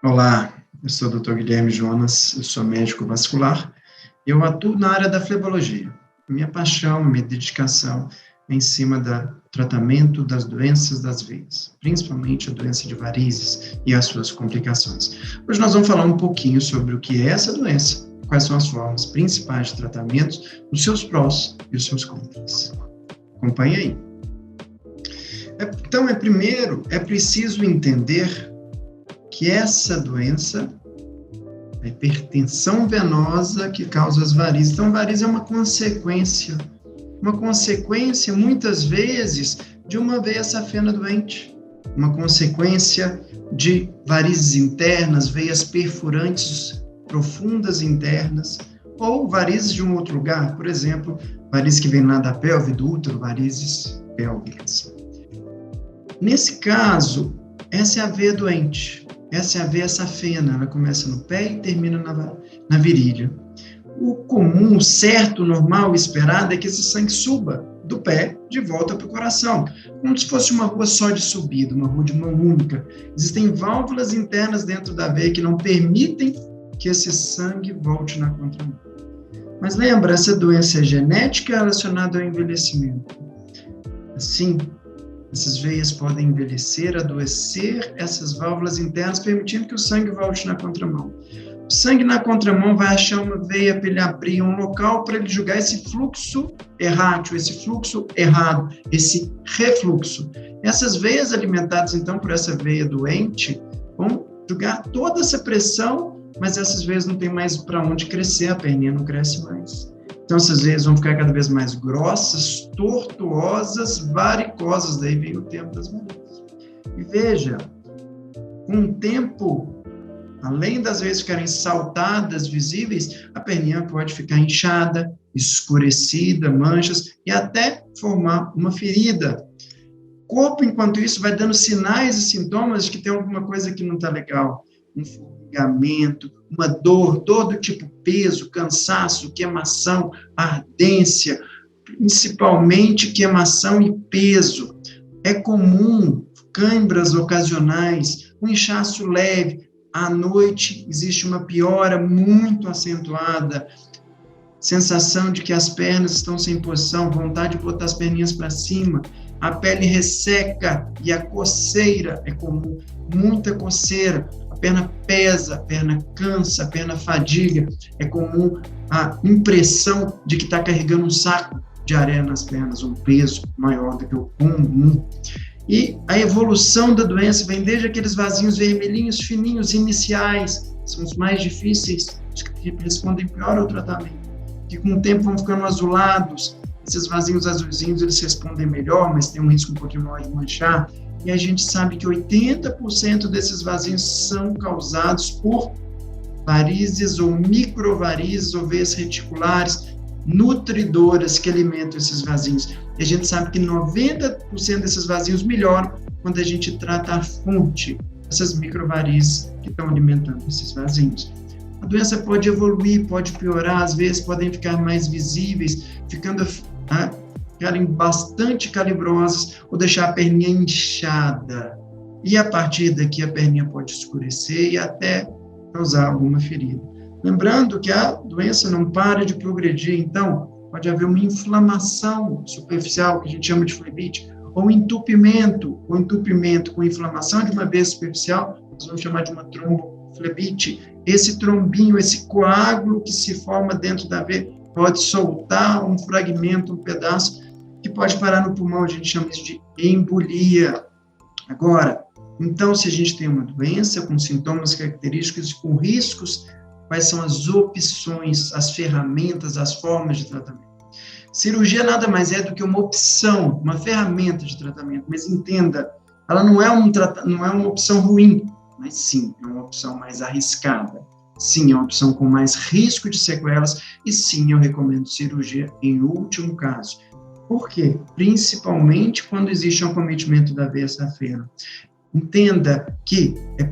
Olá, eu sou o Dr. Guilherme Jonas, eu sou médico vascular e eu atuo na área da flebologia. Minha paixão, minha dedicação é em cima do tratamento das doenças das veias, principalmente a doença de varizes e as suas complicações. Hoje nós vamos falar um pouquinho sobre o que é essa doença, quais são as formas principais de tratamentos, os seus prós e os seus contras. Acompanhe aí. Então, primeiro, é preciso entender que essa doença, a hipertensão venosa que causa as varizes. Então, varizes é uma consequência muitas vezes de uma veia safena doente, uma consequência de varizes internas, veias perfurantes profundas internas, ou varizes de um outro lugar, por exemplo, varizes que vêm lá da pelve, do útero, varizes pélvicas. Nesse caso, essa é a veia doente. Essa é a veia safena, ela começa no pé e termina na virilha. O comum, o certo, o normal, o esperado é que esse sangue suba do pé de volta para o coração, como se fosse uma rua só de subida, uma rua de mão única. Existem válvulas internas dentro da veia que não permitem que esse sangue volte na contramão. Mas lembra, essa doença é genética relacionada ao envelhecimento. Assim, essas veias podem envelhecer, adoecer essas válvulas internas, permitindo que o sangue volte na contramão. O sangue na contramão vai achar uma veia para ele abrir um local para ele jogar esse fluxo errático, esse fluxo errado, esse refluxo. Essas veias alimentadas, então, por essa veia doente, vão jogar toda essa pressão, mas essas veias não têm mais para onde crescer, a perninha não cresce mais. Então, essas veias vão ficar cada vez mais grossas, tortuosas, varicosas, daí vem o tempo das varizes. E veja, com o tempo, além das veias ficarem saltadas, visíveis, a perninha pode ficar inchada, escurecida, manchas, e até formar uma ferida. O corpo, enquanto isso, vai dando sinais e sintomas de que tem alguma coisa que não está legal. Um formigamento, uma dor do tipo peso, cansaço, queimação, ardência, principalmente queimação e peso. É comum câimbras ocasionais, um inchaço leve. À noite existe uma piora muito acentuada, sensação de que as pernas estão sem posição, vontade de botar as perninhas para cima, a pele resseca e a coceira é comum, muita coceira. A perna pesa, a perna cansa, a perna fadiga, é comum a impressão de que está carregando um saco de areia nas pernas, um peso maior do que o comum. E a evolução da doença vem desde aqueles vasinhos vermelhinhos, fininhos, iniciais, são os mais difíceis, os que respondem pior ao tratamento, que com o tempo vão ficando azulados. Esses vasinhos azulzinhos, eles respondem melhor, mas tem um risco um pouquinho maior de manchar. E a gente sabe que 80% desses vasinhos são causados por varizes ou microvarizes ou veias reticulares nutridoras que alimentam esses vasinhos. E a gente sabe que 90% desses vasinhos melhoram quando a gente trata a fonte, essas microvarizes que estão alimentando esses vasinhos. A doença pode evoluir, pode piorar, às vezes podem ficar mais visíveis, ficarem bastante calibrosas ou deixar a perninha inchada. E a partir daqui a perninha pode escurecer e até causar alguma ferida. Lembrando que a doença não para de progredir, então pode haver uma inflamação superficial, que a gente chama de flebite, ou entupimento com inflamação de uma veia superficial, nós vamos chamar de uma tromboflebite. Esse trombinho, esse coágulo que se forma dentro da veia, pode soltar um fragmento, um pedaço, que pode parar no pulmão, a gente chama isso de embolia. Agora, então, se a gente tem uma doença com sintomas característicos e com riscos, quais são as opções, as ferramentas, as formas de tratamento? Cirurgia nada mais é do que uma opção, uma ferramenta de tratamento, mas entenda, ela não é uma opção ruim, mas sim, é uma opção mais arriscada. Sim, é uma opção com mais risco de sequelas e sim, eu recomendo cirurgia em último caso. Por quê? Principalmente quando existe um acometimento da veia safena. Entenda que é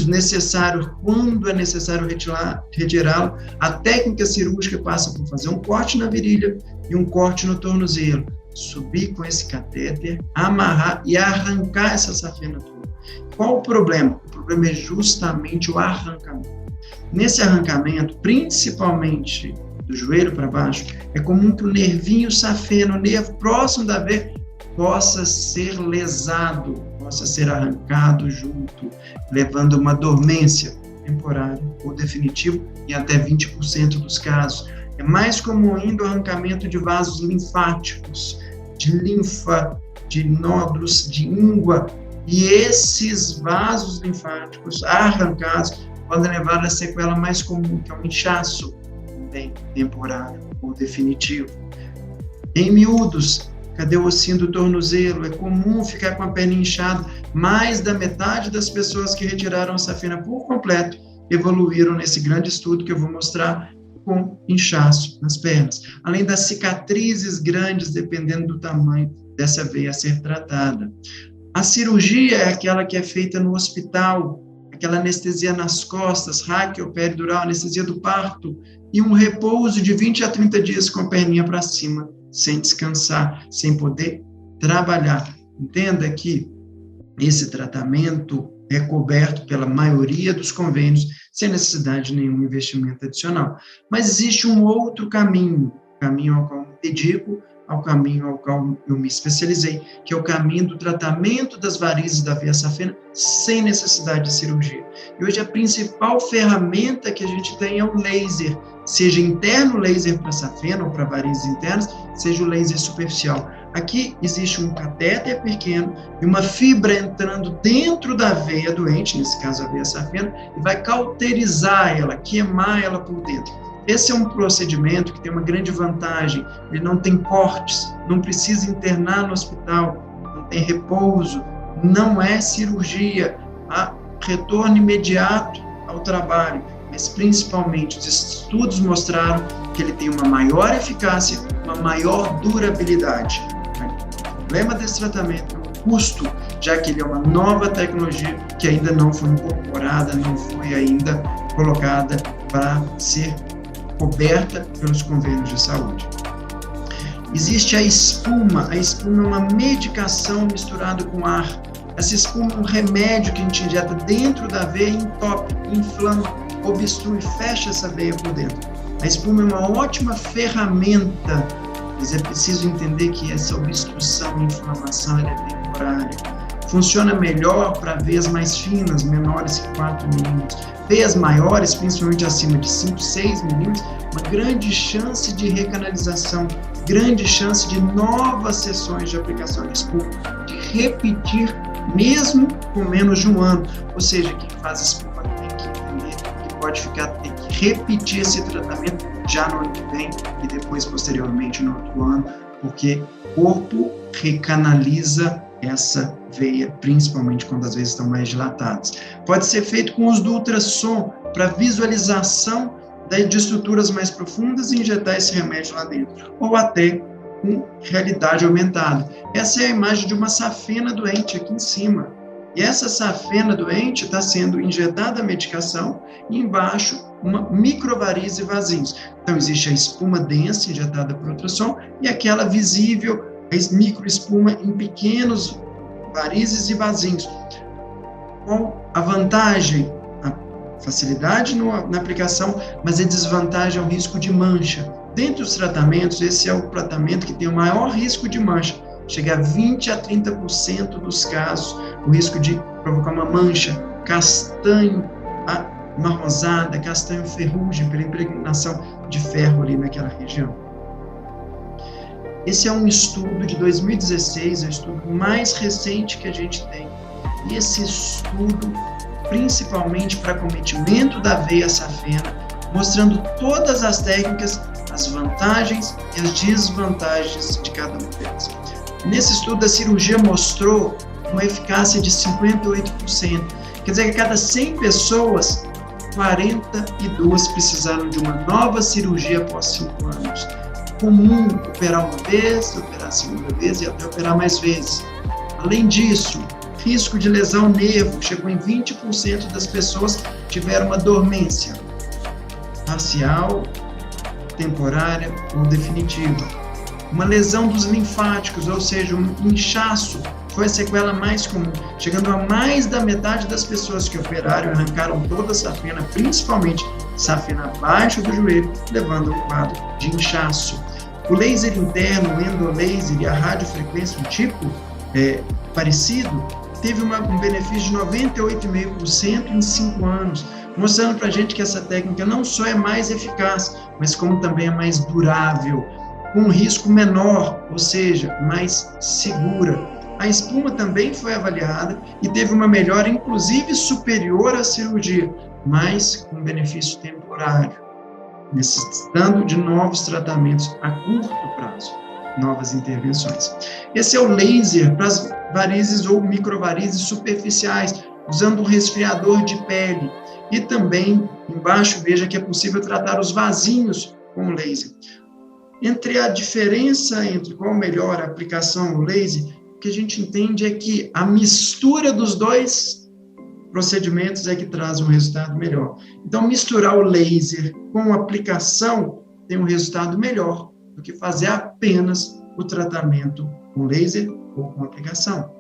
necessário, quando é necessário retirá-lo, a técnica cirúrgica passa por fazer um corte na virilha e um corte no tornozelo, subir com esse catéter, amarrar e arrancar essa safena toda. Qual o problema? O problema é justamente o arrancamento. Nesse arrancamento, principalmente do joelho para baixo, é comum que o nervinho safeno, o nervo próximo da veia, possa ser lesado, possa ser arrancado junto, levando a uma dormência temporária ou definitiva em até 20% dos casos. É mais comum ainda o arrancamento de vasos linfáticos, de linfa, de nódulos, de íngua, e esses vasos linfáticos arrancados podem levar à sequela mais comum, que é um inchaço, também temporário ou definitivo. Em miúdos, cadê o ossinho do tornozelo? É comum ficar com a perna inchada. Mais da metade das pessoas que retiraram a safena por completo evoluíram nesse grande estudo que eu vou mostrar com inchaço nas pernas. Além das cicatrizes grandes, dependendo do tamanho dessa veia a ser tratada. A cirurgia é aquela que é feita no hospital, aquela anestesia nas costas, raquioperidural, anestesia do parto, e um repouso de 20 a 30 dias com a perninha para cima, sem descansar, sem poder trabalhar. Entenda que esse tratamento é coberto pela maioria dos convênios, sem necessidade de nenhum investimento adicional. Mas existe um outro caminho ao qual me dedico, ao caminho ao qual eu me especializei, que é o caminho do tratamento das varizes da veia safena sem necessidade de cirurgia. E hoje a principal ferramenta que a gente tem é o laser, seja interno laser para safena ou para varizes internas, seja o laser superficial. Aqui existe um catéter pequeno e uma fibra entrando dentro da veia doente, nesse caso a veia safena, e vai cauterizar ela, queimar ela por dentro. Esse é um procedimento que tem uma grande vantagem, ele não tem cortes, não precisa internar no hospital, não tem repouso, não é cirurgia, há retorno imediato ao trabalho, mas principalmente os estudos mostraram que ele tem uma maior eficácia, uma maior durabilidade. O problema desse tratamento é o custo, já que ele é uma nova tecnologia que ainda não foi incorporada, não foi ainda colocada para ser coberta pelos convênios de saúde. Existe a espuma é uma medicação misturada com ar. Essa espuma é um remédio que a gente injeta dentro da veia, entope, inflama, obstrui, fecha essa veia por dentro. A espuma é uma ótima ferramenta, mas é preciso entender que essa obstrução e inflamação é temporária. Funciona melhor para veias mais finas, menores que 4 milímetros. Veias maiores, principalmente acima de 5, 6 milímetros, uma grande chance de recanalização, grande chance de novas sessões de aplicação de espuma, de repetir mesmo com menos de um ano. Ou seja, quem faz espuma tem que entender que pode ter que repetir esse tratamento já no ano que vem e depois, posteriormente, no outro ano, porque o corpo recanaliza essa veia, principalmente quando as veias estão mais dilatadas. Pode ser feito com o uso do ultrassom para visualização de estruturas mais profundas e injetar esse remédio lá dentro, ou até com realidade aumentada. Essa é a imagem de uma safena doente aqui em cima. E essa safena doente está sendo injetada a medicação e embaixo uma microvarize e vasinhos. Então existe a espuma densa injetada por ultrassom e aquela visível, a microespuma em pequenos varizes e vasinhos. Qual a vantagem? A facilidade na aplicação, mas a desvantagem é o risco de mancha. Dentre os tratamentos, esse é o tratamento que tem o maior risco de mancha. Chega a 20 a 30% dos casos, o risco de provocar uma mancha, castanho amarronzada, castanho ferrugem, pela impregnação de ferro ali naquela região. Esse é um estudo de 2016, é o estudo mais recente que a gente tem. E esse estudo, principalmente para acometimento da veia safena, mostrando todas as técnicas, as vantagens e as desvantagens de cada uma delas. Nesse estudo, a cirurgia mostrou uma eficácia de 58%. Quer dizer que a cada 100 pessoas, 42 precisaram de uma nova cirurgia após 5 anos. Comum operar uma vez, operar a segunda vez e até operar mais vezes. Além disso, risco de lesão nervo chegou em 20% das pessoas tiveram uma dormência parcial, temporária ou definitiva. Uma lesão dos linfáticos, ou seja, um inchaço foi a sequela mais comum, chegando a mais da metade das pessoas que operaram e arrancaram toda a safena, principalmente safena abaixo do joelho, levando a um quadro de inchaço. O laser interno, o endolaser e a radiofrequência, um tipo parecido, teve um benefício de 98,5% em 5 anos, mostrando para a gente que essa técnica não só é mais eficaz, mas como também é mais durável, com um risco menor, ou seja, mais segura. A espuma também foi avaliada e teve uma melhora, inclusive, superior à cirurgia, mas com benefício temporário, necessitando de novos tratamentos a curto prazo, novas intervenções. Esse é o laser para as varizes ou microvarizes superficiais, usando um resfriador de pele. E também, embaixo, veja que é possível tratar os vasinhos com laser. Entre a diferença entre qual melhor a aplicação no laser, o que a gente entende é que a mistura dos dois procedimentos é que traz um resultado melhor. Então, misturar o laser com a aplicação tem um resultado melhor do que fazer apenas o tratamento com laser ou com aplicação.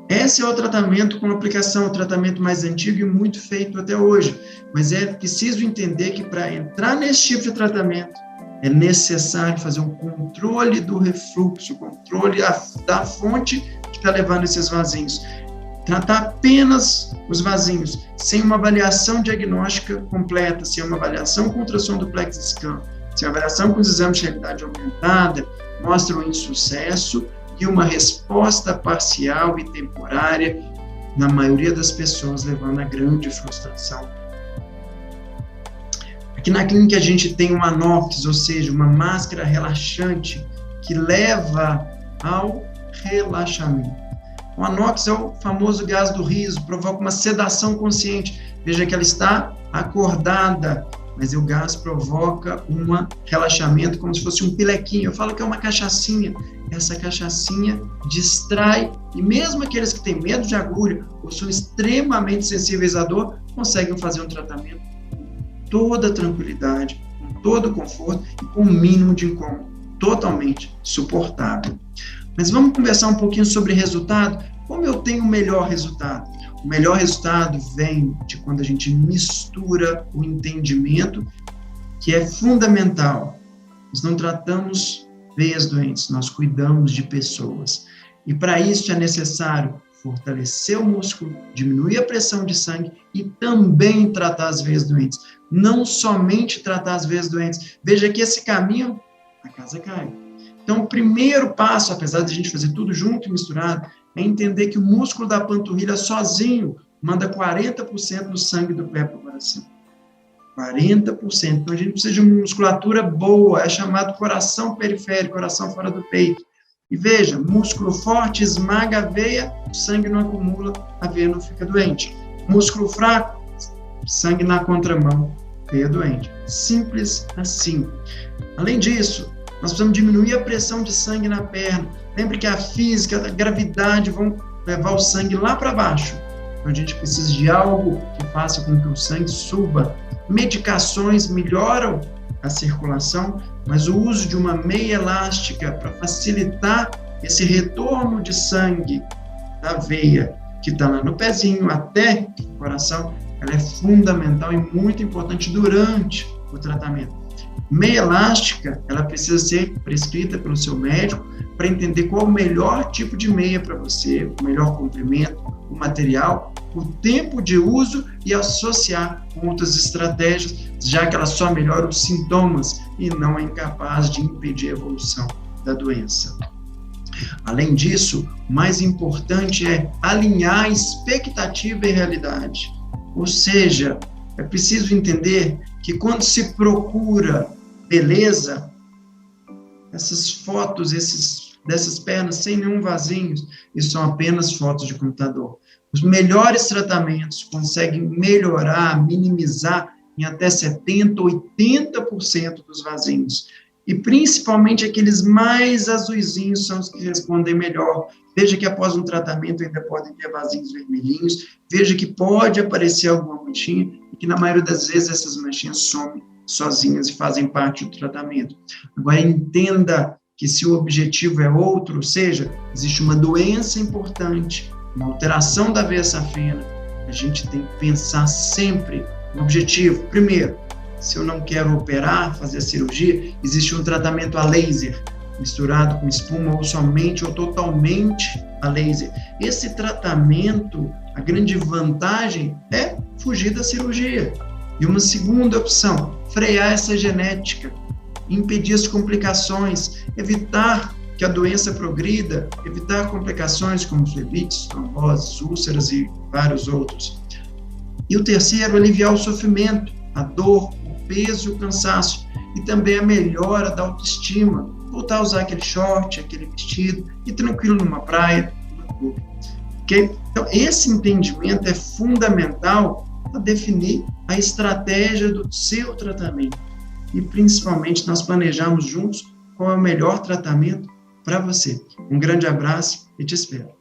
Esse é o tratamento com aplicação, o tratamento mais antigo e muito feito até hoje. Mas é preciso entender que para entrar nesse tipo de tratamento, é necessário fazer um controle do refluxo, controle da fonte que está levando esses vasinhos. Tratar apenas os vasinhos, sem uma avaliação diagnóstica completa, sem uma avaliação com ultrassom duplex scan, sem avaliação com os exames de realidade aumentada, mostra um insucesso e uma resposta parcial e temporária, na maioria das pessoas, levando a grande frustração. Aqui na clínica a gente tem uma anox, ou seja, uma máscara relaxante que leva ao relaxamento. O anox é o famoso gás do riso, provoca uma sedação consciente. Veja que ela está acordada, mas o gás provoca um relaxamento como se fosse um pilequinho. Eu falo que é uma cachaçinha. Essa cachaçinha distrai, e mesmo aqueles que têm medo de agulha ou são extremamente sensíveis à dor, conseguem fazer um tratamento com toda tranquilidade, com todo conforto e com o mínimo de incômodo, totalmente suportável. Mas vamos conversar um pouquinho sobre resultado. Como eu tenho o melhor resultado? O melhor resultado vem de quando a gente mistura o entendimento, que é fundamental. Nós não tratamos veias doentes, nós cuidamos de pessoas. E para isso é necessário fortalecer o músculo, diminuir a pressão de sangue e também tratar as veias doentes. Não somente tratar as veias doentes. Veja que esse caminho, a casa cai. Então, o primeiro passo, apesar de a gente fazer tudo junto e misturado, é entender que o músculo da panturrilha sozinho manda 40% do sangue do pé para o coração. 40%. Então, a gente precisa de uma musculatura boa, é chamado coração periférico, coração fora do peito. E veja, músculo forte esmaga a veia, o sangue não acumula, a veia não fica doente. Músculo fraco, sangue na contramão, veia doente. Simples assim. Além disso, nós precisamos diminuir a pressão de sangue na perna. Lembre que a física, a gravidade vão levar o sangue lá para baixo. Então, a gente precisa de algo que faça com que o sangue suba. Medicações melhoram a circulação, mas o uso de uma meia elástica para facilitar esse retorno de sangue da veia, que está lá no pezinho até o coração, ela é fundamental e muito importante durante o tratamento. Meia elástica, ela precisa ser prescrita pelo seu médico para entender qual o melhor tipo de meia para você, o melhor comprimento, o material, o tempo de uso e associar com outras estratégias, já que ela só melhora os sintomas e não é incapaz de impedir a evolução da doença. Além disso, o mais importante é alinhar a expectativa e realidade. Ou seja, é preciso entender que quando se procura beleza, essas fotos, dessas pernas sem nenhum vasinho, isso são apenas fotos de computador. Os melhores tratamentos conseguem melhorar, minimizar em até 70%, 80% dos vasinhos. E principalmente aqueles mais azuisinhos são os que respondem melhor. Veja que após um tratamento ainda podem ter vasinhos vermelhinhos, veja que pode aparecer alguma manchinha, e que na maioria das vezes essas manchinhas somem sozinhas e fazem parte do tratamento. Agora, entenda que se o objetivo é outro, ou seja, existe uma doença importante, uma alteração da veia safena, a gente tem que pensar sempre no objetivo. Primeiro, se eu não quero operar, fazer a cirurgia, existe um tratamento a laser, misturado com espuma ou somente ou totalmente a laser. Esse tratamento, a grande vantagem é fugir da cirurgia. E uma segunda opção, frear essa genética, impedir as complicações, evitar que a doença progrida, evitar complicações como flebites, tromboses, úlceras e vários outros. E o terceiro, aliviar o sofrimento, a dor, o peso e o cansaço, e também a melhora da autoestima, voltar a usar aquele short, aquele vestido, e tranquilo numa praia, numa clube. Okay? Então, esse entendimento é fundamental para definir a estratégia do seu tratamento. E, principalmente, nós planejamos juntos qual é o melhor tratamento para você. Um grande abraço e te espero.